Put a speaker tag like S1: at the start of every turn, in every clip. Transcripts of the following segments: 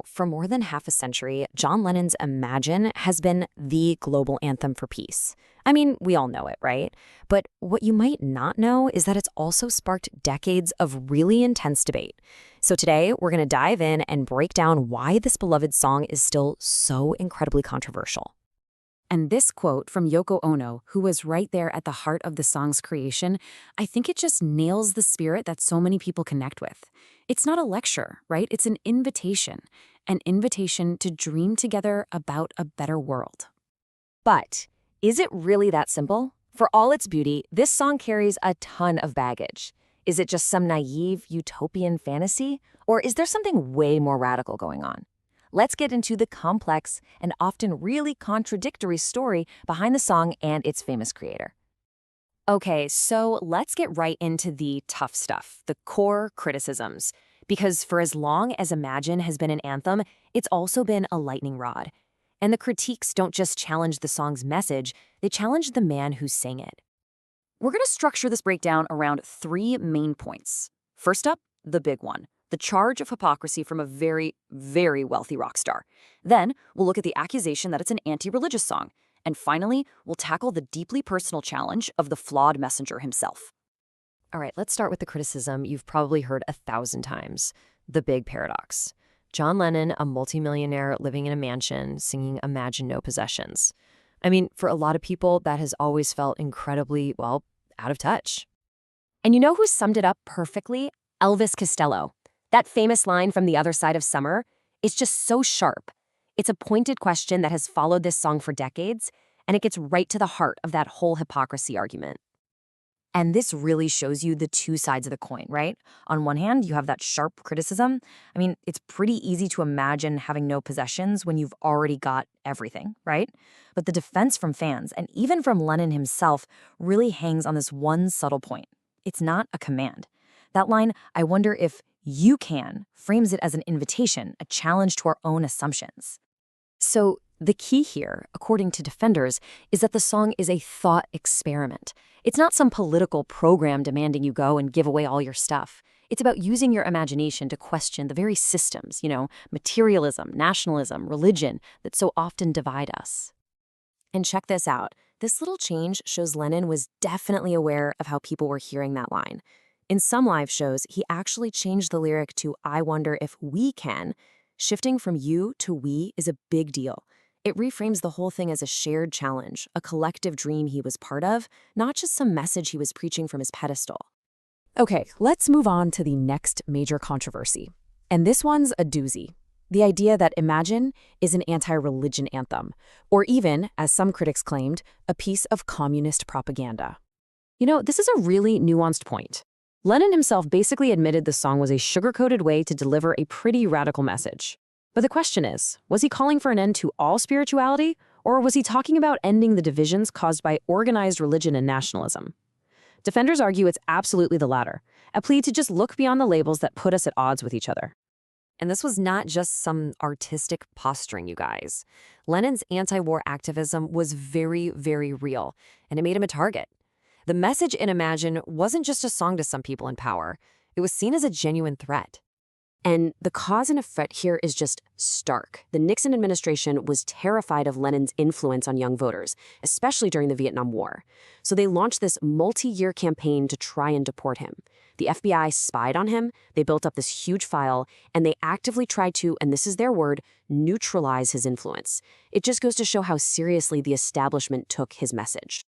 S1: For more than half a century, John Lennon's Imagine has been the global anthem for peace. I mean, we all know it, right? But what you might not know is that it's also sparked decades of really intense debate. So today, we're going to dive in and break down why this beloved song is still so incredibly controversial. And this quote from Yoko Ono, who was right there at the heart of the song's creation, I think it just nails the spirit that so many people connect with. It's not a lecture, right? It's an invitation to dream together about a better world.
S2: But is it really that simple? For all its beauty, this song carries a ton of baggage. Is it just some naive utopian fantasy? Or is there something way more radical going on? Let's get into the complex and often really contradictory story behind the song and its famous creator.
S1: Okay, so let's get right into the tough stuff, the core criticisms. Because for as long as Imagine has been an anthem, it's also been a lightning rod. And the critiques don't just challenge the song's message, they challenge the man who sang it. We're going to structure this breakdown around three main points. First up, the big one. The charge of hypocrisy from a very, very wealthy rock star. Then, we'll look at the accusation that it's an anti-religious song. And finally, we'll tackle the deeply personal challenge of the Flawed Messenger himself. All right, let's start with the criticism you've probably heard 1,000 times. The big paradox. John Lennon, a multi-millionaire living in a mansion, singing Imagine No Possessions. I mean, for a lot of people, that has always felt incredibly, out of touch.
S2: And you know who summed it up perfectly? Elvis Costello. That famous line from The Other Side of Summer is just so sharp. It's a pointed question that has followed this song for decades, and it gets right to the heart of that whole hypocrisy argument.
S1: And this really shows you the two sides of the coin, right? On one hand, you have that sharp criticism. I mean, it's pretty easy to imagine having no possessions when you've already got everything, right? But the defense from fans, and even from Lennon himself, really hangs on this one subtle point. It's not a command. That line, "I wonder if you can," frames it as an invitation, a challenge to our own assumptions. So the key here, according to defenders, is that the song is a thought experiment. It's not some political program demanding you go and give away all your stuff. It's about using your imagination to question the very systems, materialism, nationalism, religion, that so often divide us. And check this out. This little change shows Lennon was definitely aware of how people were hearing that line. In some live shows, he actually changed the lyric to "I wonder if we can." Shifting from you to we is a big deal. It reframes the whole thing as a shared challenge, a collective dream he was part of, not just some message he was preaching from his pedestal. Okay, let's move on to the next major controversy. And this one's a doozy. The idea that Imagine is an anti-religion anthem, or even, as some critics claimed, a piece of communist propaganda. This is a really nuanced point. Lennon himself basically admitted the song was a sugar-coated way to deliver a pretty radical message. But the question is, was he calling for an end to all spirituality, or was he talking about ending the divisions caused by organized religion and nationalism? Defenders argue it's absolutely the latter, a plea to just look beyond the labels that put us at odds with each other. And this was not just some artistic posturing, you guys. Lennon's anti-war activism was very, very real, and it made him a target. The message in Imagine wasn't just a song to some people in power. It was seen as a genuine threat. And the cause and effect here is just stark. The Nixon administration was terrified of Lennon's influence on young voters, especially during the Vietnam War. So they launched this multi-year campaign to try and deport him. The FBI spied on him, they built up this huge file, and they actively tried to, and this is their word, neutralize his influence. It just goes to show how seriously the establishment took his message.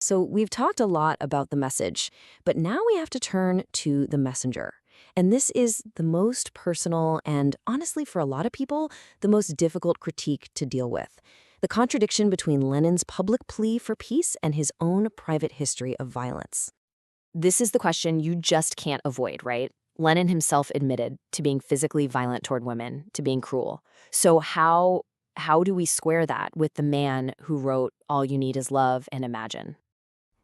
S1: So we've talked a lot about the message, but now we have to turn to the messenger. And this is the most personal and, honestly, for a lot of people, the most difficult critique to deal with. The contradiction between Lennon's public plea for peace and his own private history of violence. This is the question you just can't avoid, right? Lennon himself admitted to being physically violent toward women, to being cruel. So how do we square that with the man who wrote All You Need Is Love and Imagine?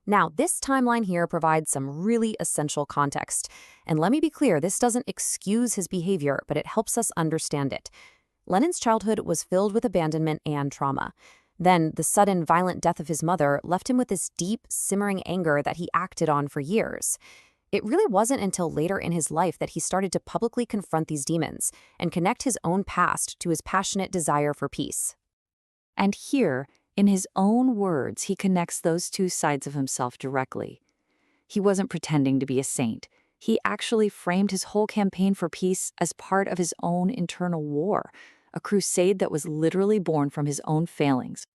S1: Now, this timeline here provides some really essential context. And let me be clear, this doesn't excuse his behavior, but it helps us understand it. Lennon's childhood was filled with abandonment and trauma. Then, the sudden violent death of his mother left him with this deep, simmering anger that he acted on for years.
S2: It really wasn't until later in his life that he started to publicly confront these demons and connect his own past to his passionate desire for peace.
S1: And here, in his own words, he connects those two sides of himself directly. He wasn't pretending to be a saint. He actually framed his whole campaign for peace as part of his own internal war, a crusade that was literally born from his own failings.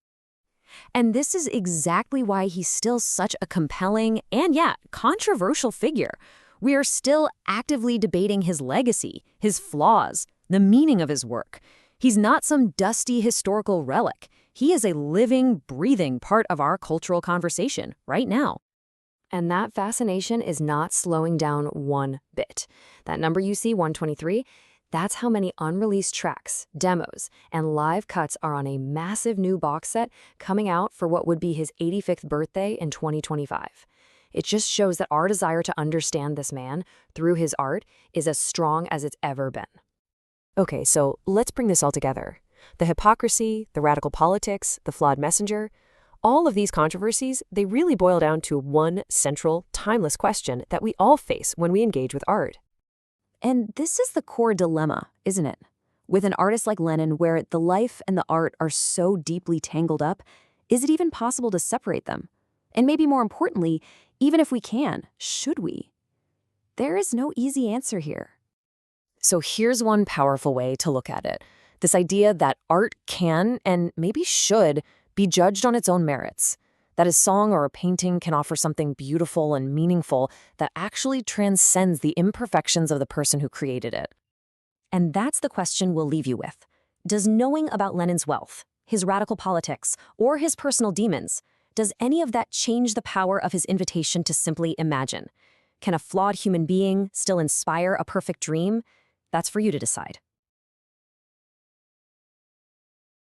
S2: And this is exactly why he's still such a compelling and, controversial figure. We are still actively debating his legacy, his flaws, the meaning of his work. He's not some dusty historical relic. He is a living, breathing part of our cultural conversation right now. And that fascination is not slowing down one bit. That number you see, 123, that's how many unreleased tracks, demos, and live cuts are on a massive new box set coming out for what would be his 85th birthday in 2025. It just shows that our desire to understand this man through his art is as strong as it's ever been. Okay, so let's bring this all together. The hypocrisy, the radical politics, the flawed messenger, all of these controversies, they really boil down to one central, timeless question that we all face when we engage with art.
S1: And this is the core dilemma, isn't it? With an artist like Lennon, where the life and the art are so deeply tangled up, is it even possible to separate them? And maybe more importantly, even if we can, should we? There is no easy answer here.
S2: So here's one powerful way to look at it. This idea that art can, and maybe should, be judged on its own merits. That a song or a painting can offer something beautiful and meaningful that actually transcends the imperfections of the person who created it.
S1: And that's the question we'll leave you with. Does knowing about Lennon's wealth, his radical politics, or his personal demons, does any of that change the power of his invitation to simply imagine? Can a flawed human being still inspire a perfect dream? That's for you to decide.